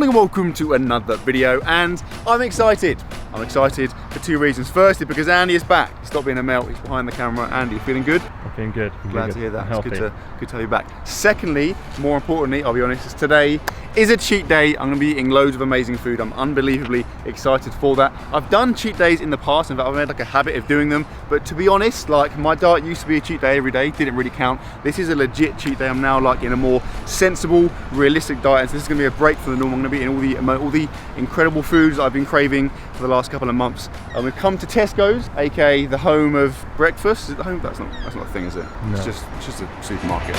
morning and welcome to another video, and I'm excited. I'm excited for two reasons. Firstly, because Andy is back. He's stopped being a melt, he's behind the camera. Andy, you feeling good? I'm feeling good. Glad to hear that. It's good to have you back. Secondly, more importantly, I'll be honest, is today is a cheat day. I'm going to be eating loads of amazing food. I'm unbelievably excited for that. I've done cheat days in the past. In fact, I've made like a habit of doing them. But to be honest, like my diet used to be a cheat day every day. Didn't really count. This is a legit cheat day. I'm now like in a more sensible, realistic diet. So this is going to be a break from the normal. I'm going to be eating all the incredible foods that I've been craving for the last couple of months. We've come to Tesco's, aka the home of breakfast. Is it the home? That's not a thing, is it? No. It's just a supermarket.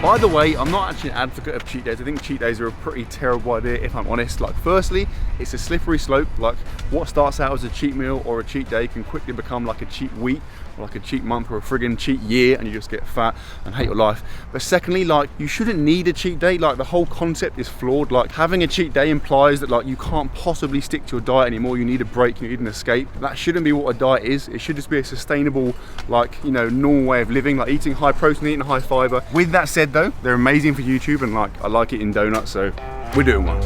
By the way, I'm not actually an advocate of cheat days. I think cheat days are a pretty terrible idea, if I'm honest. Like, firstly, it's a slippery slope. Like, what starts out as a cheat meal or a cheat day can quickly become like a cheat week, or like a cheat month, or a friggin' cheat year, and you just get fat and hate your life. But secondly, like, you shouldn't need a cheat day. Like, the whole concept is flawed. Like, having a cheat day implies that like you can't possibly stick to your diet anymore. You need a break, you need an escape. That shouldn't be what a diet is. It should just be a sustainable, like, you know, normal way of living, like eating high protein, eating high fiber. With that said though, they're amazing for YouTube, and like I like eating donuts, so we're doing one.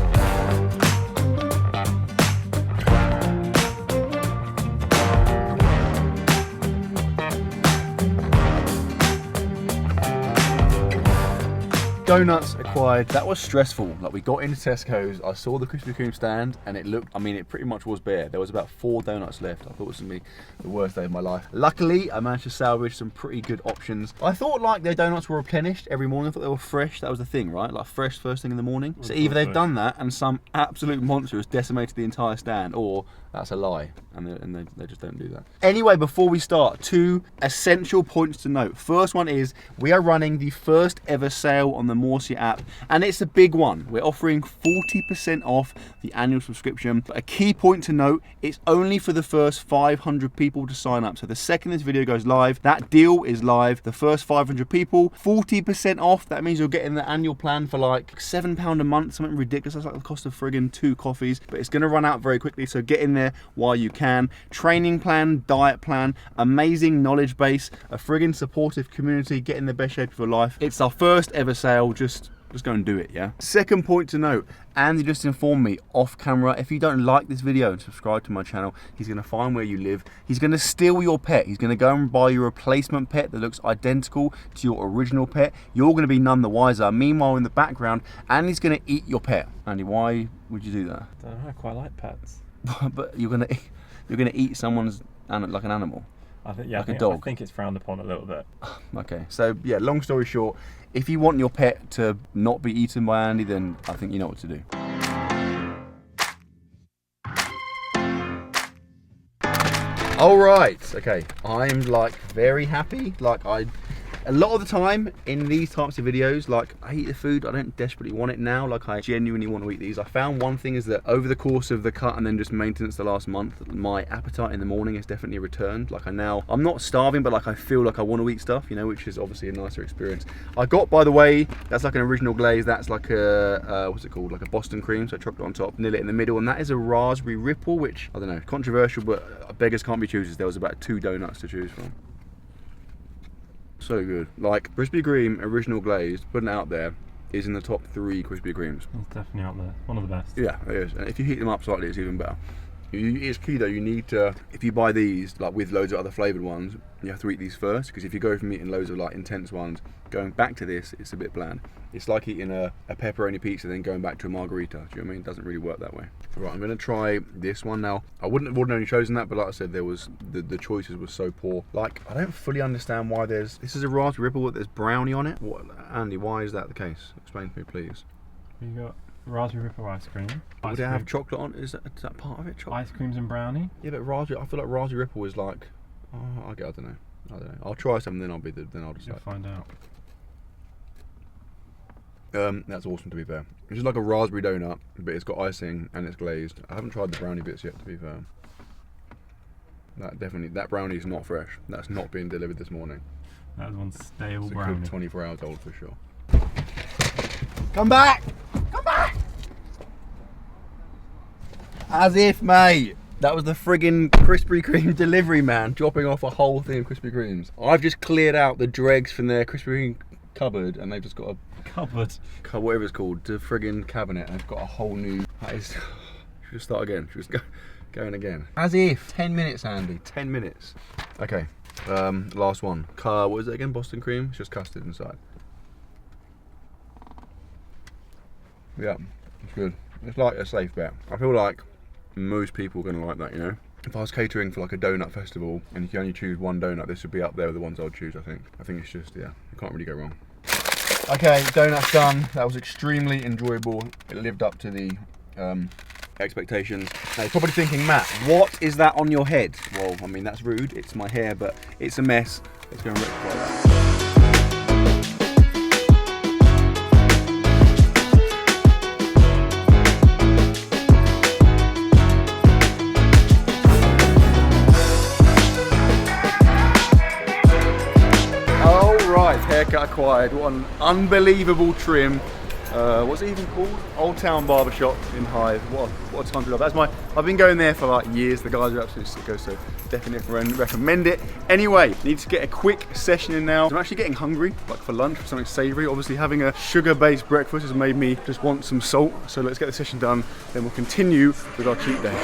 Donuts acquired. That was stressful. Like, we got into Tesco's, I saw the Krispy Kreme stand, and it looked, I mean, it pretty much was bare. There was about 4 donuts left. I thought it was gonna be the worst day of my life. Luckily, I managed to salvage some pretty good options. I thought like their donuts were replenished every morning. I thought they were fresh. That was the thing, right? Like fresh first thing in the morning. So either they've done that and some absolute monster has decimated the entire stand, or that's a lie, and they just don't do that. Anyway, before we start, 2 essential points to note. First one is we are running the first ever sale on the Musicbed app, and it's a big one. We're offering 40% off the annual subscription. But a key point to note, it's only for the first 500 people to sign up. So the second this video goes live, that deal is live. The first 500 people, 40% off. That means you're getting the annual plan for like £7 a month, something ridiculous. That's like the cost of friggin' 2 coffees, but it's gonna run out very quickly, so get in there while you can. Training plan, diet plan, amazing knowledge base, a friggin' supportive community, get in the best shape of your life. It's our first ever sale. Just go and do it, yeah? Second point to note, Andy just informed me off camera, if you don't like this video and subscribe to my channel, he's gonna find where you live, he's gonna steal your pet, he's gonna go and buy your replacement pet that looks identical to your original pet. You're gonna be none the wiser. Meanwhile, in the background, Andy's gonna eat your pet. Andy, why would you do that? I don't know, I quite like pets. But you're gonna eat someone's, like an animal? I think, yeah, like a dog. I think it's frowned upon a little bit. Okay, so yeah, long story short, if you want your pet to not be eaten by Andy, then I think you know what to do. All right, okay, I'm like very happy. Like a lot of the time in these types of videos, like I eat the food, I don't desperately want it now, like I genuinely want to eat these. I found one thing is that over the course of the cut and then just maintenance the last month, my appetite in the morning has definitely returned. Like I'm not starving, but like I feel like I want to eat stuff, you know, which is obviously a nicer experience. I got, by the way, that's like an original glaze, that's like a, what's it called? Like a Boston cream, so chocolate on top, vanilla in the middle, and that is a raspberry ripple, which, I don't know, controversial, but beggars can't be choosers. There was about 2 donuts to choose from. So good. Like, Krispy Kreme original glazed, putting it out there, is in the top 3 Krispy Kremes. It's definitely out there. One of the best. Yeah, it is. And if you heat them up slightly, it's even better. It's key though, you need to, if you buy these, like with loads of other flavoured ones, you have to eat these first, because if you go from eating loads of like intense ones, going back to this, it's a bit bland. It's like eating a pepperoni pizza, then going back to a margarita. Do you know what I mean? It doesn't really work that way. Right, I'm gonna try this one now. I wouldn't have ordinarily chosen that, but like I said, there was, the choices were so poor. Like, I don't fully understand why this is a raspberry ripple, but there's brownie on it. What, Andy, why is that the case? Explain to me, please. You got raspberry ripple ice cream. Would it have chocolate on? Is that part of it? Chocolate? Ice creams and brownie? Yeah, but raspberry, I feel like raspberry ripple is like, I don't know. I'll try some, then I'll decide. You'll find out. That's awesome, to be fair. It's just like a raspberry donut, but it's got icing and it's glazed. I haven't tried the brownie bits yet, to be fair. That brownie is not fresh. That's not being delivered this morning. That one's stale it's brownie. It's 24 hours old for sure. Come back! Come back! As if, mate. That was the friggin' Krispy Kreme delivery man dropping off a whole thing of Krispy Kremes. I've just cleared out the dregs from their Krispy Kreme cupboard and they've just got a Cupboard. whatever it's called, the friggin' cabinet, and they've got a whole new. That is. Should we start again? Should we just going again? As if 10 minutes, Andy. 10 minutes. Okay. Last one. What is it again? Boston cream. It's just custard inside. Yeah, it's good. It's like a safe bet. I feel like most people are gonna like that, you know. If I was catering for like a donut festival and you can only choose one donut, this would be up there with the ones I would choose, I think. I think it's just, yeah, you can't really go wrong. Okay, donuts done. That was extremely enjoyable. It lived up to the expectations. Now you're probably thinking, Matt, what is that on your head? Well, I mean, that's rude. It's my hair, but it's a mess. Let's go and rectify that. Haircut acquired. What an unbelievable trim. What's it even called? Old Town Barbershop in Hythe. What a time to love. I've been going there for like years. The guys are absolutely sickos, so definitely recommend it. Anyway, need to get a quick session in now. I'm actually getting hungry, like for lunch, for something savoury. Obviously having a sugar-based breakfast has made me just want some salt. So let's get the session done, then we'll continue with our cheat day.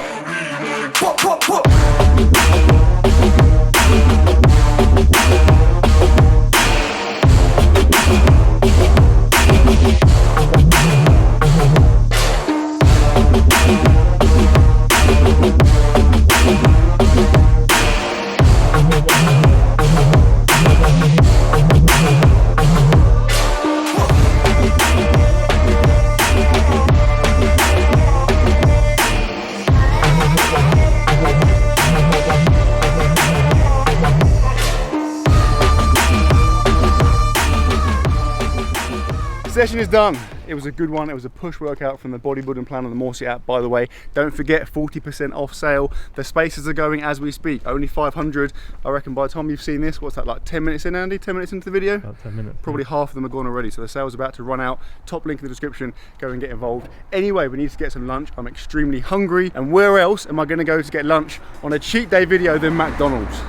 Session is done. It was a good one. It was a push workout from the bodybuilding plan on the Morsi app, by the way. Don't forget, 40% off sale. The spaces are going as we speak. Only 500. I reckon by the time you've seen this, what's that, like 10 minutes in, Andy? 10 minutes into the video? About 10 minutes. Probably half of them are gone already, so the sale's about to run out. Top link in the description. Go and get involved. Anyway, we need to get some lunch. I'm extremely hungry. And where else am I going to go to get lunch on a cheat day video than McDonald's?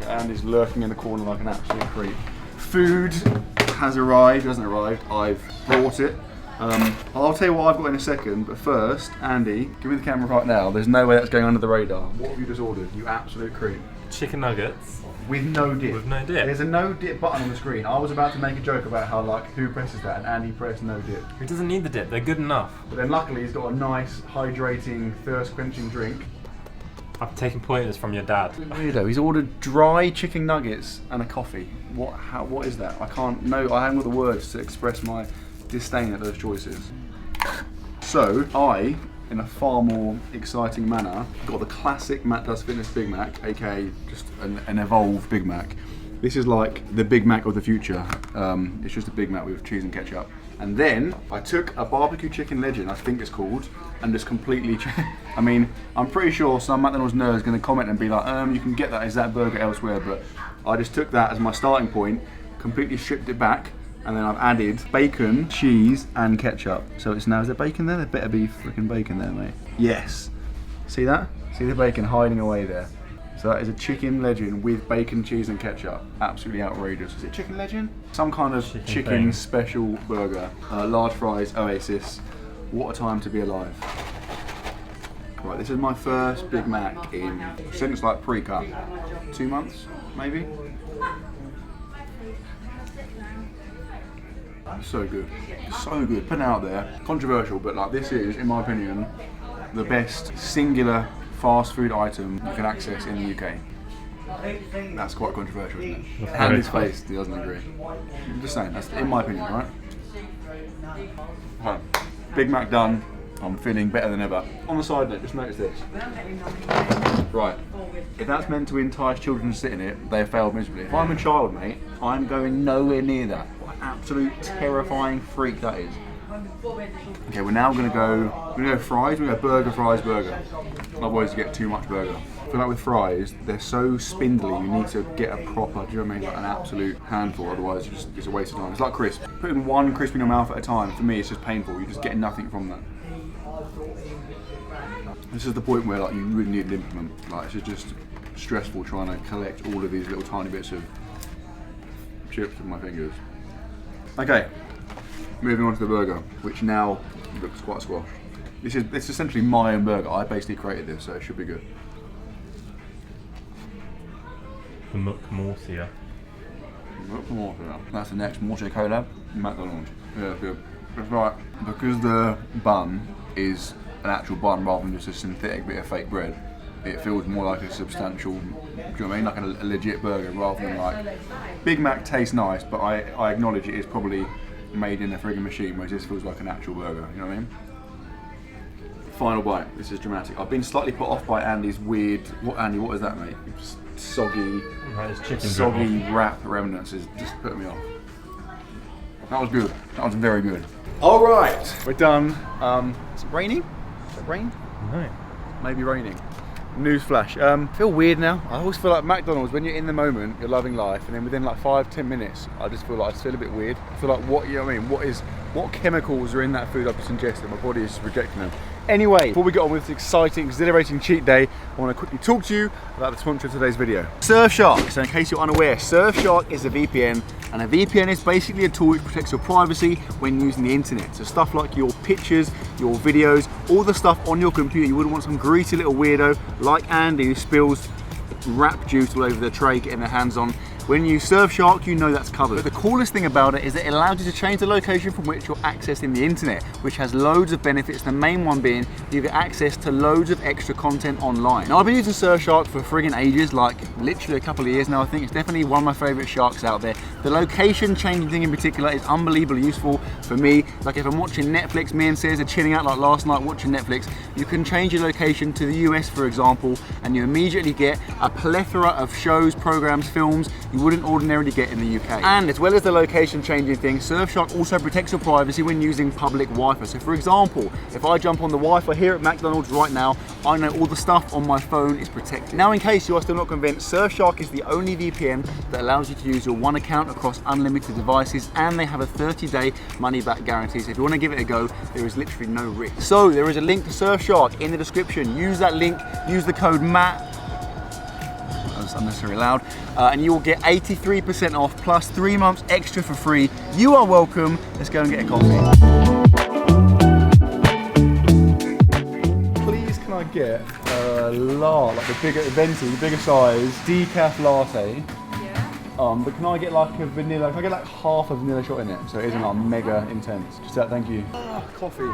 Andy's lurking in the corner like an absolute creep. Food has arrived, hasn't arrived. I've brought it. I'll tell you what I've got in a second, but first, Andy, give me the camera right now. There's no way that's going under the radar. What have you just ordered, you absolute creep? Chicken nuggets. With no dip. With no dip. There's a no dip button on the screen. I was about to make a joke about how, like, who presses that, and Andy pressed no dip. Who doesn't need the dip? They're good enough. But then luckily he's got a nice, hydrating, thirst-quenching drink. I've taken pointers from your dad. Weirdo, he's ordered dry chicken nuggets and a coffee. What is that? I haven't got the words to express my disdain at those choices. So, I, in a far more exciting manner, got the classic Mattdoesfitness Big Mac, aka just an evolved Big Mac. This is like the Big Mac of the future. It's just a Big Mac with cheese and ketchup. And then I took a barbecue chicken legend, I think it's called, and just completely I mean, I'm pretty sure some McDonald's nerd is going to comment and be like, you can get that exact burger elsewhere, but I just took that as my starting point, completely stripped it back, and then I've added bacon, cheese, and ketchup. So it's now, is there bacon there? There better be freaking bacon there, mate. Yes. See that? See the bacon hiding away there? So that is a chicken legend with bacon, cheese and ketchup. Absolutely outrageous. Is it chicken legend? Some kind of chicken special burger. Large fries, Oasis. What a time to be alive. Right, this is my first Big Mac since like pre-cut. 2 months, maybe? So good. So good. Put it out there. Controversial, but like this is, in my opinion, the best singular fast food item you can access in the UK. That's quite controversial, isn't it? Andy's face doesn't agree. I'm just saying, that's in my opinion, right? Right. Big Mac done. I'm feeling better than ever. On the side note, just notice this. Right. If that's meant to entice children to sit in it, they have failed miserably. If I'm a child, mate, I'm going nowhere near that. What an absolute terrifying freak that is. Okay, we're now gonna go fries. We're gonna go burger, fries, burger. Otherwise you get too much burger. I feel like with fries, they're so spindly, you need to get a proper, do you know what I mean, like an absolute handful, otherwise it's a waste of time. It's like crisp. Putting one crisp in your mouth at a time, for me it's just painful. You're just getting nothing from that. This is the point where like you really need an implement. Like it's just stressful trying to collect all of these little tiny bits of chips with my fingers. Okay, moving on to the burger, which now looks quite squashed. It's essentially my own burger. I basically created this, so it should be good. The McMorcia. That's the next Morse collab. McDonald. Yeah, it's good. It's right, because the bun is an actual bun rather than just a synthetic bit of fake bread, it feels more like a substantial, do you know what I mean? Like a legit burger rather than like, Big Mac tastes nice, but I acknowledge it is probably made in a friggin' machine, whereas this feels like an actual burger, you know what I mean? Final bite, this is dramatic. I've been slightly put off by Andy's weird, Andy, what is that, mate? Soggy wrap remnants is just putting me off. That was good, that was very good. All right, we're done. Is it raining? Is it rain? No. Maybe raining. Newsflash. I feel weird now. I always feel like McDonald's, when you're in the moment, you're loving life, and then within like 5-10 minutes, I just feel a bit weird. I feel like what, you know what I mean? What chemicals are in that food I've just ingested? My body is just rejecting them. Anyway, before we get on with this exciting, exhilarating cheat day, I want to quickly talk to you about the sponsor of today's video. Surfshark. So in case you're unaware, Surfshark is a VPN, and a VPN is basically a tool which protects your privacy when using the internet. So stuff like your pictures, your videos, all the stuff on your computer, you wouldn't want some greasy little weirdo like Andy who spills rap juice all over the tray getting their hands on. When you Surfshark, you know that's covered. But the coolest thing about it is that it allows you to change the location from which you're accessing the internet, which has loads of benefits. The main one being you get access to loads of extra content online. Now I've been using Surfshark for friggin' ages, like literally a couple of years now. I think it's definitely one of my favorite sharks out there. The location changing thing in particular is unbelievably useful for me. Like if I'm watching Netflix, me and Sis are chilling out like last night watching Netflix, you can change your location to the US, for example, and you immediately get a plethora of shows, programs, films you wouldn't ordinarily get in the UK. And as well as the location changing thing, Surfshark also protects your privacy when using public Wi-Fi. So for example, if I jump on the Wi-Fi here at McDonald's right now, I know all the stuff on my phone is protected. Now in case you are still not convinced, Surfshark is the only VPN that allows you to use your one account across unlimited devices, and they have a 30-day money-back guarantee. So if you want to give it a go, there is literally no risk. So there is a link to Surfshark in the description. Use that link, use the code MATT, unnecessarily loud, and you will get 83% off plus 3 months extra for free. You are welcome. Let's go and get a coffee. Please can I get a like the bigger venti, the bigger size decaf latte? Yeah. But can I get like a vanilla? Can I get like half a vanilla shot in it so it isn't like mega intense? Just that, thank you. Coffee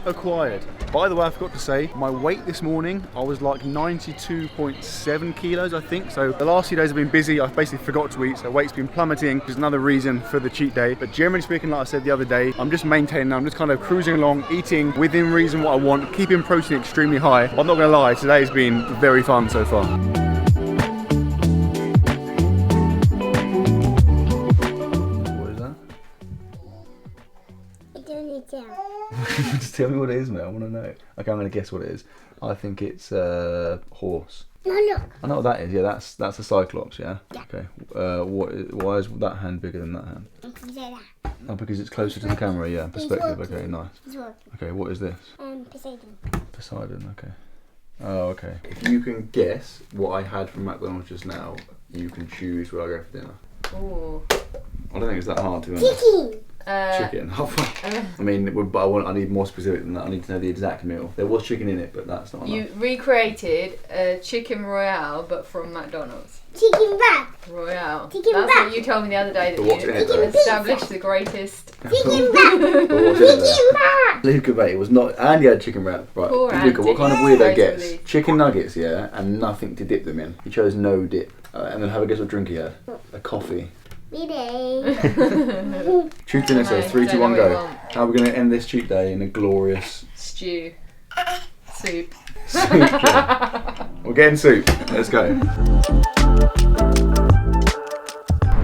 acquired. By the way, I forgot to say, my weight this morning, I was like 92.7 kilos, I think. So the last few days have been busy. I've basically forgot to eat, so weight's been plummeting, which is another reason for the cheat day. But generally speaking, like I said the other day, I'm just maintaining, I'm just kind of cruising along, eating within reason what I want, keeping protein extremely high. I'm not gonna lie, today's been very fun so far. Just tell me what it is, mate. I want to know. Okay, I'm going to guess what it is. I think it's horse. No, look. I know what that is. Yeah, that's a cyclops. Yeah. Okay. Why is that hand bigger than that hand? Oh, because it's closer to the camera. Yeah. Perspective. Okay. Nice. Okay. What is this? Poseidon. Poseidon. Okay. Oh, okay. If you can guess what I had from McDonald's just now, you can choose where I go for dinner. Ooh. I don't think it's that hard to be honest. Chicken. Chicken. I mean, but I need more specific than that. I need to know the exact meal. There was chicken in it, but that's not enough. You recreated a chicken royale, but from McDonald's. Chicken wrap. Royale. Chicken That's wrap. what you told me the other day, that But what's in it, you though? established the greatest. Chicken wrap. But what's in it there? Chicken wrap. Luca, mate, it was not. Andy had chicken wrap. Right. Poor Luca, what Andy. kind of weirdo Totally. gets chicken nuggets, yeah, and nothing to dip them in? He chose no dip. And then have a guess what drink he had? A coffee. Cheat Truth in it says 3, 2, 1, Don't know what you go. want. How are we going to end this cheat day in a glorious Stew. Soup. soup? Yeah. We're getting soup. Let's go.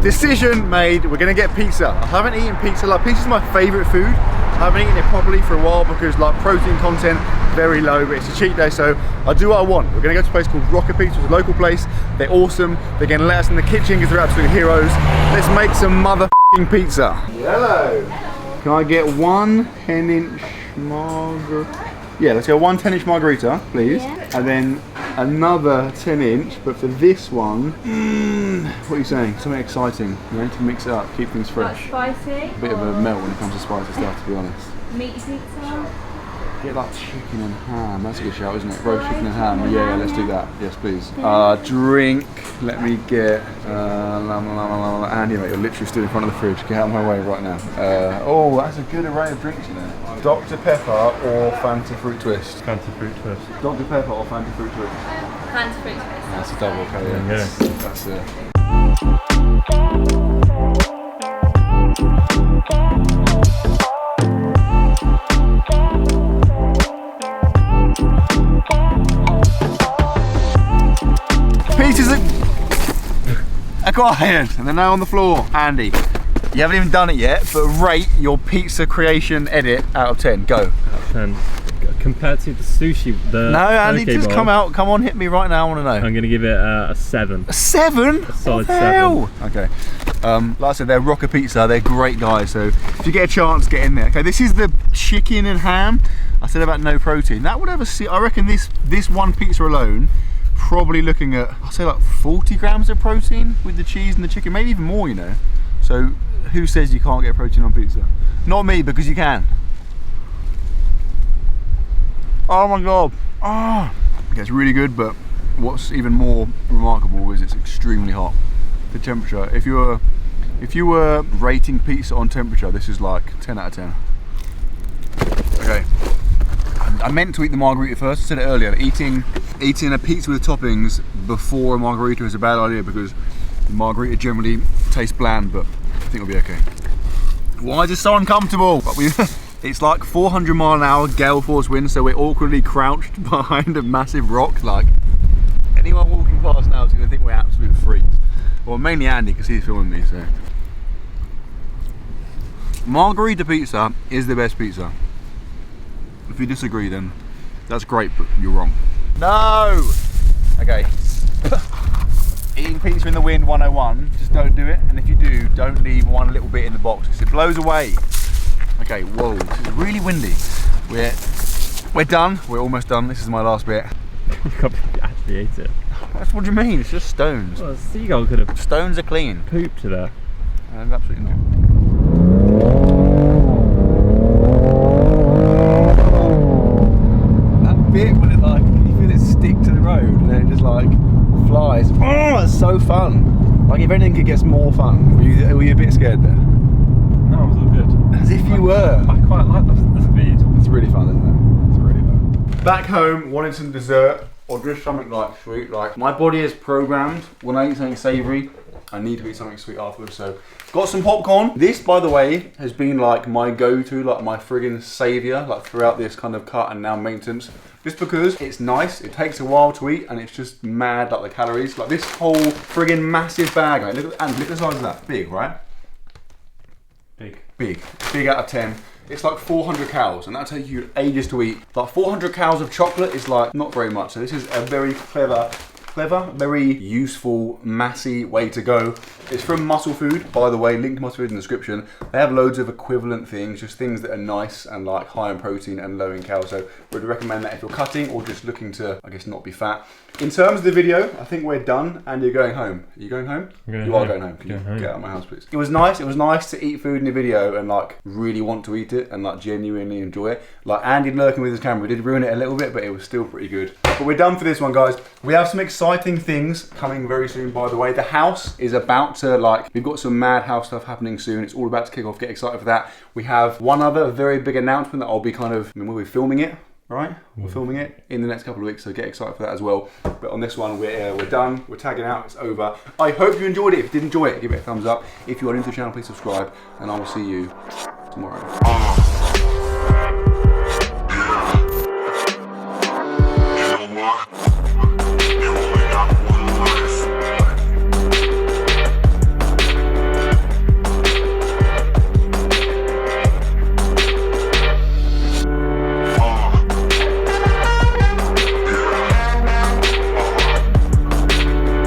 Decision made. We're going to get pizza. I haven't eaten pizza. Like, pizza's my favourite food. I haven't eaten it properly for a while because like protein content very low, but it's a cheat day, so I do what I want. We're gonna go to a place called Rocket Pizza. It's a local place. They're awesome. They're gonna let us in the kitchen because they're absolute heroes. Let's make some motherfucking pizza. Hello. Can I get 1 10-inch Yeah, let's go 1 10-inch margarita, please. Yeah. And then another 10-inch, but for this one, what are you saying? Something exciting, you know, to mix it up, keep things Like fresh. spicy. A bit of a melt when it comes to spicy stuff, to be honest. Meaty pizza. Get like chicken and ham, that's a good shout, isn't it? Roast chicken and ham, Chicken and yeah, ham, let's do yeah. that, yes please. Drink, let me get, Andy mate, you're literally stood in front of the fridge, get out of my way right now. Oh, that's a good array of drinks, you know. Dr. Pepper or Fanta Fruit Twist? Fancy fruit twist. Dr. Pepper or Fanta Fruit Twist? Fanta fruit twist. That's a double, okay, yeah. There you go. That's it. Pizzas are quiet and they're now on the floor. Andy, you haven't even done it yet, but rate your pizza creation edit out of 10. Go. And compared to the sushi, the No, Andy, poke just bowl, come out. Come on, hit me right now. I want to know. I'm gonna give it a 7. A 7? A solid What the hell? Okay. Like I said, they're Rocker Pizza. They're great guys. So if you get a chance, get in there. Okay, this is the chicken and ham. I said about no protein. That would have I reckon this one pizza alone, probably looking at, I'd say like 40 grams of protein with the cheese and the chicken, maybe even more, you know. So who says you can't get protein on pizza? Not me, because you can. Oh my God. Oh. Okay, it's really good, but what's even more remarkable is it's extremely hot. The temperature, if you were rating pizza on temperature, this is like 10 out of 10. Okay. I meant to eat the margarita first. I said it earlier. Eating a pizza with toppings before a margarita is a bad idea because the margarita generally tastes bland, but I think it'll be okay. Why is it so uncomfortable? But it's like 400-mile-an-hour gale force wind, so we're awkwardly crouched behind a massive rock. Like anyone walking past now is going to think we're absolute freaks. Well, mainly Andy because he's filming me. So margarita pizza is the best pizza. If you disagree, then that's great, but you're wrong. No! Okay. Eating pizza in the wind 101, just don't do it. And if you do, don't leave one little bit in the box because it blows away. Okay, whoa, this is really windy. We're done, we're almost done. This is my last bit. You can't actually ate it. That's what do you mean, it's just stones. Well, a seagull could have Stones are clean. pooped there. Absolutely not. Bit when it like you feel it stick to the road and then it just like flies. Oh, it's so fun. Like if anything, it gets more fun. Were you a bit scared there? No, it was all good. As if you were. I quite like the speed. It's really fun, isn't it? It's really fun. Back home, wanting some dessert or just something like sweet. Like my body is programmed when I eat something savoury, I need to eat something sweet afterwards. So got some popcorn. This, by the way, has been like my go-to, like my friggin' saviour, like throughout this kind of cut and now maintenance. Just because it's nice, it takes a while to eat, and it's just mad, like the calories. Like this whole friggin' massive bag, mate. Look at the size of that. Big, right? Big. Big. Big out of 10. It's like 400 calories, and that'll take you ages to eat. Like 400 calories of chocolate is like not very much. So this is a very clever, very useful, massy way to go. It's from Muscle Food, by the way, link to Muscle Food in the description. They have loads of equivalent things, just things that are nice and like high in protein and low in calories. So would recommend that if you're cutting or just looking to, I guess, not be fat. In terms of the video, I think we're done and you're going home. Are you going home? You are going home. Can you get out of my house, please? It was nice to eat food in the video and like really want to eat it and like genuinely enjoy it. Like Andy lurking with his camera did ruin it a little bit, but it was still pretty good. But we're done for this one, guys. We have some exciting things coming very soon, by the way. The house is about to we've got some mad house stuff happening soon. It's all about to kick off, get excited for that. We have one other very big announcement that I'll be we'll be filming it, right? We're filming it in the next couple of weeks, so get excited for that as well. But on this one, we're done, we're tagging out, it's over. I hope you enjoyed it. If you did enjoy it, give it a thumbs up. If you are new to the channel, please subscribe, and I will see you